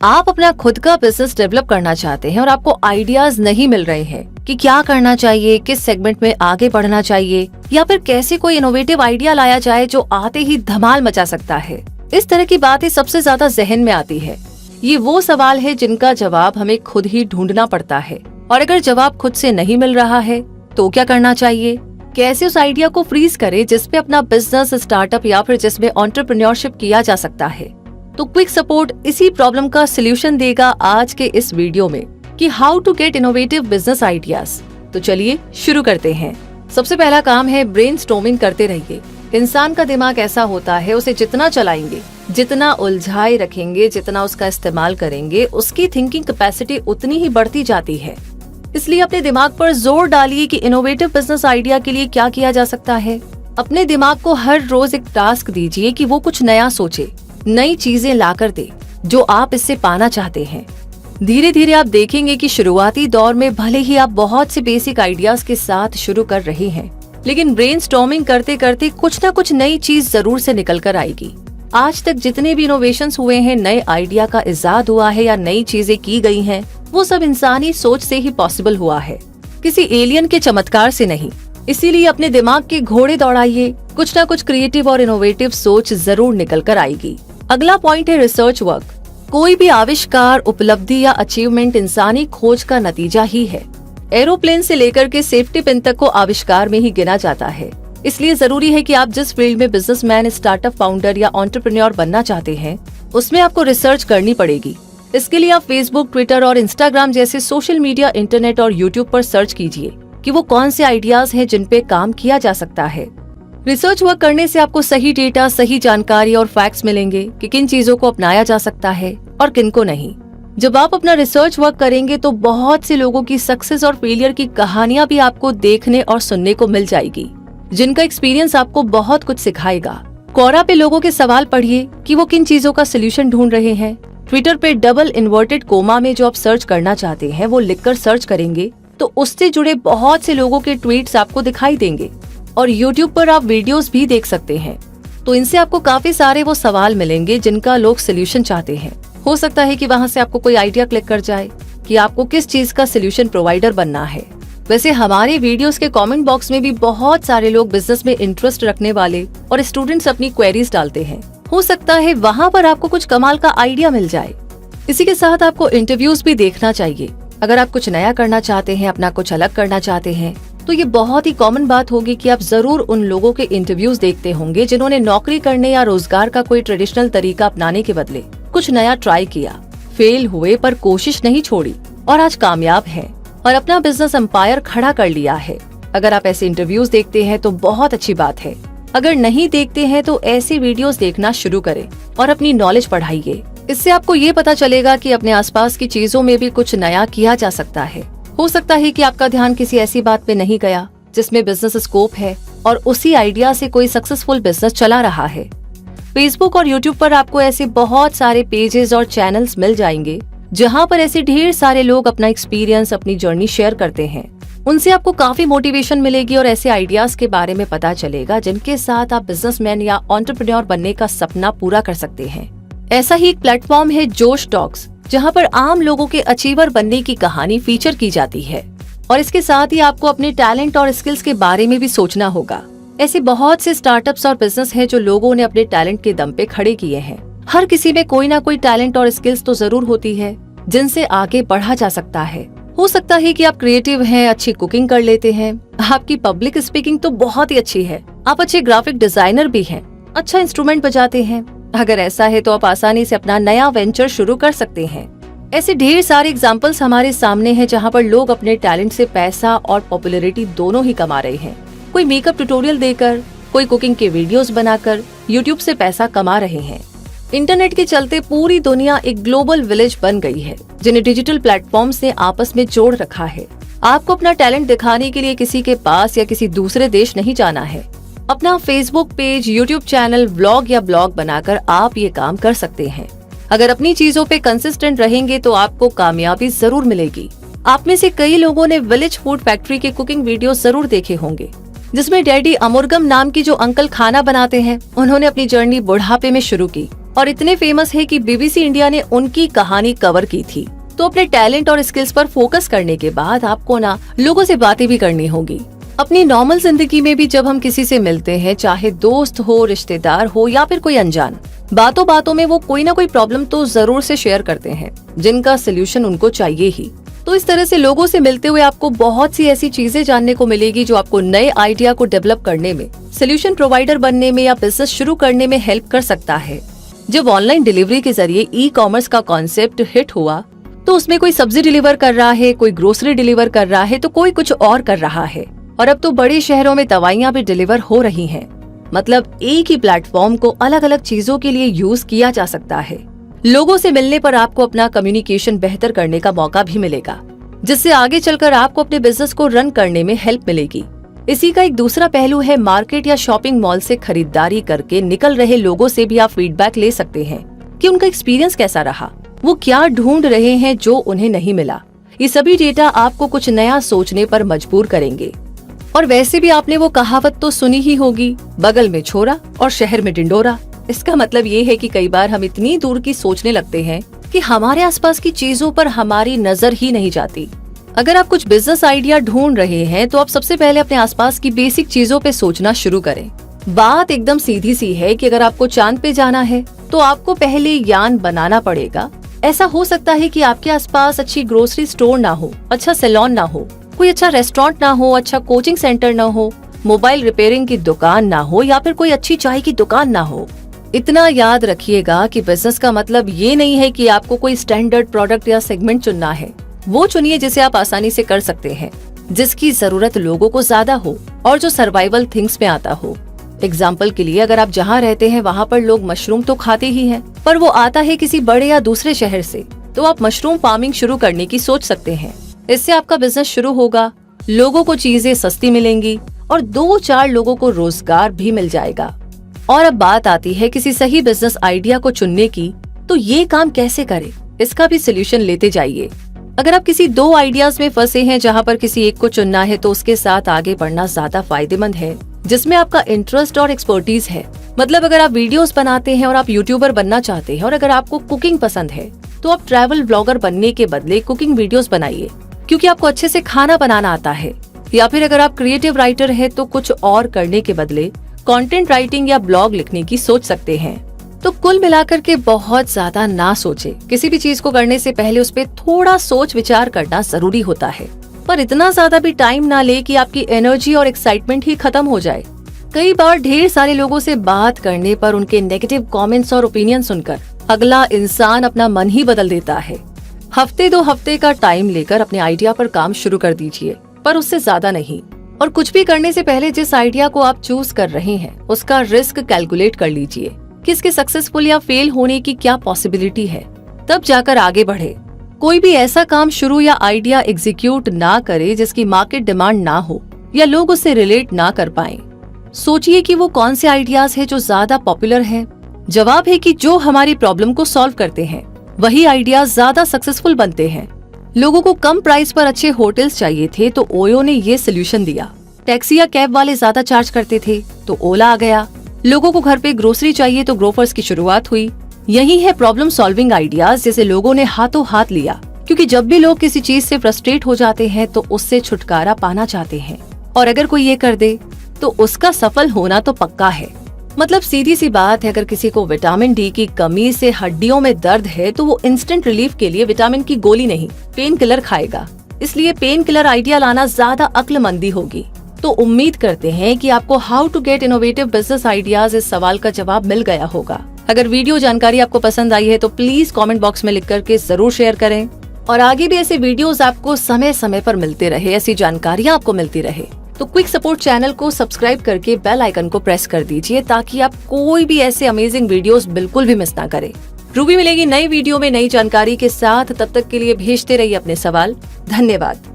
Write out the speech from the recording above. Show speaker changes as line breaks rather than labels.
आप अपना खुद का बिजनेस डेवलप करना चाहते हैं और आपको आइडियाज नहीं मिल रहे हैं कि क्या करना चाहिए, किस सेगमेंट में आगे बढ़ना चाहिए, या फिर कैसे कोई इनोवेटिव आइडिया लाया जाए जो आते ही धमाल मचा सकता है। इस तरह की बातें सबसे ज्यादा जहन में आती है। ये वो सवाल है जिनका जवाब हमें खुद ही ढूंढना पड़ता है, और अगर जवाब खुद से नहीं मिल रहा है तो क्या करना चाहिए, कैसे उस आइडिया को फ्रीज करें जिसपे अपना बिजनेस, स्टार्टअप या फिर जिसमें एंटरप्रेन्योरशिप किया जा सकता है। तो क्विक सपोर्ट इसी प्रॉब्लम का सलूशन देगा आज के इस वीडियो में कि how to get innovative business ideas. तो चलिए शुरू करते हैं। सबसे पहला काम है ब्रेनस्टॉर्मिंग करते रहिए। इंसान का दिमाग ऐसा होता है, उसे जितना चलाएंगे, जितना उलझाए रखेंगे, जितना उसका इस्तेमाल करेंगे, उसकी थिंकिंग कैपेसिटी उतनी ही बढ़ती जाती है। इसलिए अपने दिमाग पर जोर डालिए कि इनोवेटिव बिजनेस आइडिया के लिए क्या किया जा सकता है। अपने दिमाग को हर रोज एक टास्क दीजिए कि वो कुछ नया सोचे, नई चीजें लाकर दे जो आप इससे पाना चाहते हैं। धीरे धीरे आप देखेंगे कि शुरुआती दौर में भले ही आप बहुत से बेसिक आइडियाज के साथ शुरू कर रहे हैं, लेकिन ब्रेनस्टॉर्मिंग करते करते कुछ न कुछ नई चीज जरूर से निकल कर आएगी। आज तक जितने भी इनोवेशंस हुए हैं, नए आइडिया का इजाद हुआ है या नई चीजें की गई हैं, वो सब इंसानी सोच से ही पॉसिबल हुआ है, किसी एलियन के चमत्कार से नहीं। इसीलिए अपने दिमाग के घोड़े दौड़ाइए, कुछ न कुछ क्रिएटिव और इनोवेटिव सोच जरूर निकल कर आएगी। अगला पॉइंट है रिसर्च वर्क। कोई भी आविष्कार, उपलब्धि या अचीवमेंट इंसानी खोज का नतीजा ही है। एरोप्लेन से लेकर के सेफ्टी पिन तक को आविष्कार में ही गिना जाता है। इसलिए जरूरी है कि आप जिस फील्ड में बिजनेसमैन, स्टार्टअप फाउंडर या एंटरप्रेन्योर बनना चाहते हैं, उसमें आपको रिसर्च करनी पड़ेगी। इसके लिए आप फेसबुक, ट्विटर और इंस्टाग्राम जैसे सोशल मीडिया, इंटरनेट और यूट्यूब पर सर्च कीजिए कि वो कौन से आइडियाज हैं जिन पे काम किया जा सकता है। रिसर्च वर्क करने से आपको सही डेटा, सही जानकारी और फैक्ट्स मिलेंगे कि किन चीजों को अपनाया जा सकता है और किन को नहीं। जब आप अपना रिसर्च वर्क करेंगे तो बहुत से लोगों की सक्सेस और फेलियर की कहानियां भी आपको देखने और सुनने को मिल जाएगी, जिनका एक्सपीरियंस आपको बहुत कुछ सिखाएगा। क्वोरा पे लोगों के सवाल पढ़िए कि वो किन चीजों का सोल्यूशन ढूंढ रहे हैं। ट्विटर पे डबल इन्वर्टेड कोमा में जो आप सर्च करना चाहते हैं वो लिखकर सर्च करेंगे तो उससे जुड़े बहुत से लोगों के ट्वीट्स आपको दिखाई देंगे। और यूट्यूब पर आप वीडियोस भी देख सकते हैं, तो इनसे आपको काफी सारे वो सवाल मिलेंगे जिनका लोग सोल्यूशन चाहते हैं। हो सकता है कि वहाँ से आपको कोई आइडिया क्लिक कर जाए कि आपको किस चीज का सोल्यूशन प्रोवाइडर बनना है। वैसे हमारे वीडियोस के कमेंट बॉक्स में भी बहुत सारे लोग बिजनेस में इंटरेस्ट रखने वाले और स्टूडेंट्स अपनी क्वेरीज डालते हैं। हो सकता है वहाँ पर आपको कुछ कमाल का आइडिया मिल जाए। इसी के साथ आपको इंटरव्यूज भी देखना चाहिए। अगर आप कुछ नया करना चाहते हैं, अपना कुछ अलग करना चाहते हैं, तो ये बहुत ही कॉमन बात होगी कि आप जरूर उन लोगों के इंटरव्यूज देखते होंगे जिन्होंने नौकरी करने या रोजगार का कोई ट्रेडिशनल तरीका अपनाने के बदले कुछ नया ट्राई किया, फेल हुए पर कोशिश नहीं छोड़ी और आज कामयाब है और अपना बिजनेस एम्पायर खड़ा कर लिया है। अगर आप ऐसे इंटरव्यूज देखते हैं तो बहुत अच्छी बात है। अगर नहीं देखते हैं तो ऐसी वीडियोस देखना शुरू करें और अपनी नॉलेज बढ़ाइए। इससे आपको ये पता चलेगा कि अपने आसपास की चीजों में भी कुछ नया किया जा सकता है। हो सकता है कि आपका ध्यान किसी ऐसी बात पे नहीं गया जिसमें बिजनेस स्कोप है और उसी आइडिया से कोई सक्सेसफुल बिजनेस चला रहा है। फेसबुक और यूट्यूब पर आपको ऐसे बहुत सारे पेजेस और चैनल्स मिल जाएंगे जहां पर ऐसे ढेर सारे लोग अपना एक्सपीरियंस, अपनी जर्नी शेयर करते हैं। उनसे आपको काफी मोटिवेशन मिलेगी और ऐसे आइडियाज के बारे में पता चलेगा जिनके साथ आप बिजनेसमैन या एंटरप्रेन्योर बनने का सपना पूरा कर सकते हैं। ऐसा ही एक प्लेटफॉर्म है जोश टॉक्स, जहां पर आम लोगों के अचीवर बनने की कहानी फीचर की जाती है। और इसके साथ ही आपको अपने टैलेंट और स्किल्स के बारे में भी सोचना होगा। ऐसे बहुत से स्टार्टअप्स और बिजनेस हैं जो लोगों ने अपने टैलेंट के दम पे खड़े किए हैं। हर किसी में कोई ना कोई टैलेंट और स्किल्स तो जरूर होती है जिनसे आगे बढ़ा जा सकता है। हो सकता है कि आप क्रिएटिव हैं, अच्छी कुकिंग कर लेते हैं, आपकी पब्लिक स्पीकिंग तो बहुत ही अच्छी है, आप अच्छे ग्राफिक डिजाइनर भी हैं, अच्छा इंस्ट्रूमेंट बजाते हैं। अगर ऐसा है तो आप आसानी से अपना नया वेंचर शुरू कर सकते हैं। ऐसे ढेर सारे एग्जाम्पल्स हमारे सामने हैं जहां पर लोग अपने टैलेंट से पैसा और पॉपुलैरिटी दोनों ही कमा रहे हैं। कोई मेकअप ट्यूटोरियल देकर, कोई कुकिंग के वीडियोस बनाकर यूट्यूब से पैसा कमा रहे हैं। इंटरनेट के चलते पूरी दुनिया एक ग्लोबल विलेज बन गई है जिन्हें डिजिटल प्लेटफॉर्म्स ने आपस में जोड़ रखा है। आपको अपना टैलेंट दिखाने के लिए किसी के पास या किसी दूसरे देश नहीं जाना है। अपना Facebook page, YouTube channel, vlog या ब्लॉग बनाकर आप ये काम कर सकते हैं। अगर अपनी चीजों पे कंसिस्टेंट रहेंगे तो आपको कामयाबी जरूर मिलेगी। आप में से कई लोगों ने विलेज फूड फैक्ट्री के कुकिंग वीडियो जरूर देखे होंगे, जिसमें डैडी अमुर्गम नाम की जो अंकल खाना बनाते हैं, उन्होंने अपनी जर्नी बुढ़ापे में शुरू की और इतने फेमस है कि BBC इंडिया ने उनकी कहानी कवर की थी। तो अपने टैलेंट और स्किल्स पर फोकस करने के बाद आपको ना लोगों से बातें भी करनी होगी। अपनी नॉर्मल जिंदगी में भी जब हम किसी से मिलते हैं, चाहे दोस्त हो, रिश्तेदार हो या फिर कोई अनजान, बातों बातों में वो कोई ना कोई प्रॉब्लम तो जरूर से शेयर करते हैं जिनका सोल्यूशन उनको चाहिए ही। तो इस तरह से लोगों से मिलते हुए आपको बहुत सी ऐसी चीजें जानने को मिलेगी जो आपको नए आइडिया को डेवलप करने में, सोल्यूशन प्रोवाइडर बनने में या बिजनेस शुरू करने में हेल्प कर सकता है। जब ऑनलाइन डिलीवरी के जरिए ई-कॉमर्स का कॉन्सेप्ट हिट हुआ तो उसमें कोई सब्जी डिलीवर कर रहा है, कोई ग्रोसरी डिलीवर कर रहा है, तो कोई कुछ और कर रहा है। और अब तो बड़े शहरों में दवाइयाँ भी डिलीवर हो रही हैं। मतलब एक ही प्लेटफॉर्म को अलग अलग चीजों के लिए यूज किया जा सकता है। लोगों से मिलने पर आपको अपना कम्युनिकेशन बेहतर करने का मौका भी मिलेगा, जिससे आगे चलकर आपको अपने बिजनेस को रन करने में हेल्प मिलेगी। इसी का एक दूसरा पहलू है, मार्केट या शॉपिंग मॉल से खरीदारी करके निकल रहे लोगों से भी आप फीडबैक ले सकते हैं कि उनका एक्सपीरियंस कैसा रहा, वो क्या ढूंढ रहे हैं जो उन्हें नहीं मिला। ये सभी डेटा आपको कुछ नया सोचने पर मजबूर करेंगे। और वैसे भी आपने वो कहावत तो सुनी ही होगी, बगल में छोरा और शहर में डिंडोरा। इसका मतलब ये है कि कई बार हम इतनी दूर की सोचने लगते हैं कि हमारे आसपास की चीजों पर हमारी नजर ही नहीं जाती। अगर आप कुछ बिजनेस आइडिया ढूंढ रहे हैं तो आप सबसे पहले अपने आसपास की बेसिक चीजों पे सोचना शुरू करें। बात एकदम सीधी सी है कि अगर आपको चांद पे जाना है तो आपको पहले यान बनाना पड़ेगा। ऐसा हो सकता है कि आपके आसपास अच्छी ग्रोसरी स्टोर ना हो, अच्छा सैलून ना हो, कोई अच्छा रेस्टोरेंट ना हो, अच्छा कोचिंग सेंटर ना हो, मोबाइल रिपेयरिंग की दुकान ना हो या फिर कोई अच्छी चाय की दुकान ना हो। इतना याद रखिएगा कि बिजनेस का मतलब ये नहीं है कि आपको कोई स्टैंडर्ड प्रोडक्ट या सेगमेंट चुनना है। वो चुनिए जिसे आप आसानी से कर सकते हैं, जिसकी जरूरत लोगों को ज्यादा हो और जो सर्वाइवल थिंग्स में आता हो। एग्जाम्पल के लिए, अगर आप जहाँ रहते हैं वहाँ पर लोग मशरूम तो खाते ही हैं, पर वो आता है किसी बड़े या दूसरे शहर से, तो आप मशरूम फार्मिंग शुरू करने की सोच सकते हैं। इससे आपका बिजनेस शुरू होगा, लोगों को चीजें सस्ती मिलेंगी और 2-4 लोगों को रोजगार भी मिल जाएगा। और अब बात आती है किसी सही बिजनेस आइडिया को चुनने की, तो ये काम कैसे करें, इसका भी सोल्यूशन लेते जाइए। अगर आप किसी 2 आइडियाज में फंसे हैं जहाँ पर किसी एक को चुनना है, तो उसके साथ आगे बढ़ना ज्यादा फायदेमंद है जिसमें आपका इंटरेस्ट और एक्सपर्टीज है। मतलब अगर आप वीडियोस बनाते हैं और आप यूट्यूबर बनना चाहते हैं, और अगर आपको कुकिंग पसंद है तो आप ट्रैवल ब्लॉगर बनने के बदले कुकिंग वीडियोस बनाइए, क्योंकि आपको अच्छे से खाना बनाना आता है। या फिर अगर आप क्रिएटिव राइटर है तो कुछ और करने के बदले कंटेंट राइटिंग या ब्लॉग लिखने की सोच सकते हैं। तो कुल मिलाकर के बहुत ज्यादा ना सोचे। किसी भी चीज को करने से पहले उस पर थोड़ा सोच विचार करना जरूरी होता है, पर इतना ज्यादा भी टाइम ना ले कि आपकी एनर्जी और एक्साइटमेंट ही खत्म हो जाए। कई बार ढेर सारे लोगों से बात करने पर उनके नेगेटिव कमेंट्स और ओपिनियन सुनकर अगला इंसान अपना मन ही बदल देता है। हफ्ते 2 हफ्ते का टाइम लेकर अपने आइडिया पर काम शुरू कर दीजिए, पर उससे ज्यादा नहीं। और कुछ भी करने से पहले जिस आइडिया को आप चूज कर रहे हैं उसका रिस्क कैलकुलेट कर लीजिए कि इसके सक्सेसफुल या फेल होने की क्या पॉसिबिलिटी है, तब जाकर आगे बढ़े। कोई भी ऐसा काम शुरू या आइडिया एग्जीक्यूट ना करे जिसकी मार्केट डिमांड ना हो या लोग उससे रिलेट ना कर पाए। सोचिए कि वो कौन से आइडियाज है जो ज्यादा पॉपुलर है। जवाब है कि जो हमारी प्रॉब्लम को सॉल्व करते हैं वही आइडियाज ज्यादा सक्सेसफुल बनते हैं। लोगों को कम प्राइस पर अच्छे होटल्स चाहिए थे तो ओयो ने ये सोल्यूशन दिया। टैक्सी या कैब वाले ज्यादा चार्ज करते थे तो ओला आ गया। लोगों को घर पे ग्रोसरी चाहिए तो ग्रोफर्स की शुरुआत हुई। यही है प्रॉब्लम सॉल्विंग आइडियाज, जिसे लोगों ने हाथों हाथ लिया, क्योंकि जब भी लोग किसी चीज से फ्रस्ट्रेट हो जाते हैं तो उससे छुटकारा पाना चाहते हैं, और अगर कोई ये कर दे तो उसका सफल होना तो पक्का है। मतलब सीधी सी बात है, अगर किसी को विटामिन डी की कमी से हड्डियों में दर्द है तो वो इंस्टेंट रिलीफ के लिए विटामिन की गोली नहीं, पेन किलर खाएगा। इसलिए पेन किलर आइडिया लाना ज्यादा अक्लमंदी होगी। तो उम्मीद करते हैं कि आपको how to get innovative business ideas इस सवाल का जवाब मिल गया होगा। अगर वीडियो जानकारी आपको पसंद आई है तो प्लीज कमेंट बॉक्स में लिख करके जरूर शेयर करें, और आगे भी ऐसे वीडियोस आपको समय समय पर मिलते रहे, ऐसी जानकारियां आपको मिलती रहे। तो क्विक सपोर्ट चैनल को सब्सक्राइब करके बेल आइकन को प्रेस कर दीजिए, ताकि आप कोई भी ऐसे अमेजिंग वीडियोस बिल्कुल भी मिस ना करें। रूबी मिलेगी नई वीडियो में नई जानकारी के साथ, तब तक के लिए भेजते रहिए अपने सवाल। धन्यवाद।